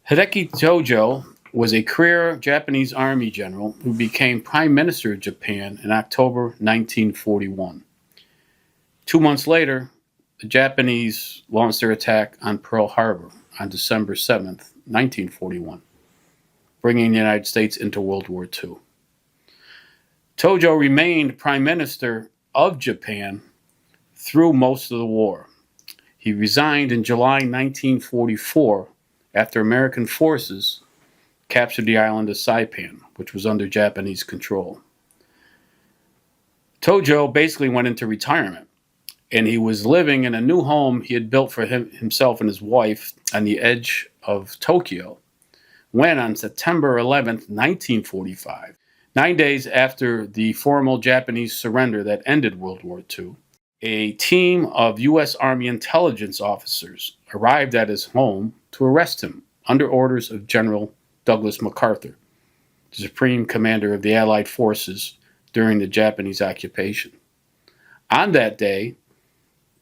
Hideki Tojo was a career Japanese army general who became Prime Minister of Japan in October 1941. 2 months later, the Japanese launched their attack on Pearl Harbor on December 7th, 1941, bringing the United States into World War II. Tojo remained Prime Minister of Japan through most of the war. He resigned in July 1944 after American forces captured the island of Saipan, which was under Japanese control. Tojo basically went into retirement, and he was living in a new home he had built for himself and his wife on the edge of Tokyo when, on September 11th, 1945, 9 days after the formal Japanese surrender that ended World War II, a team of U.S. Army intelligence officers arrived at his home to arrest him under orders of General Douglas MacArthur, the supreme commander of the Allied forces during the Japanese occupation. On that day,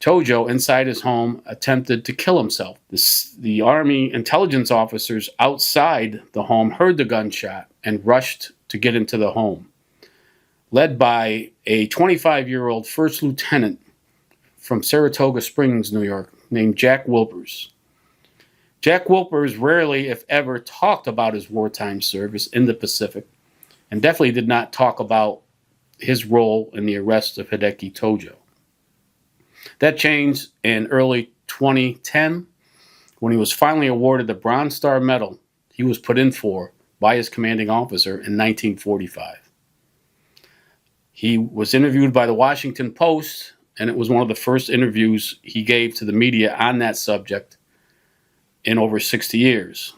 Tojo, inside his home, attempted to kill himself. The Army intelligence officers outside the home heard the gunshot and rushed to get into the home, led by a 25-year-old first lieutenant from Saratoga Springs, New York, named Jack Wilpers. Jack Wilpers rarely, if ever, talked about his wartime service in the Pacific, and definitely did not talk about his role in the arrest of Hideki Tojo. That changed in early 2010 when he was finally awarded the Bronze Star Medal he was put in for by his commanding officer in 1945. He was interviewed by the Washington Post, and it was one of the first interviews he gave to the media on that subject in over 60 years.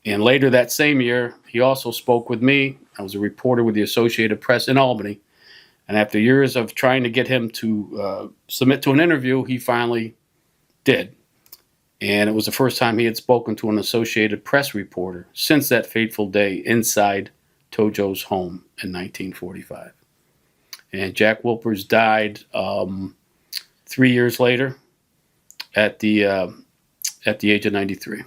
And later that same year, he also spoke with me. I was a reporter with the Associated Press in Albany. And after years of trying to get him to submit to an interview, he finally did. And it was the first time he had spoken to an Associated Press reporter since that fateful day inside Tojo's home in 1945. And Jack Wilpers died 3 years later at the age of 93.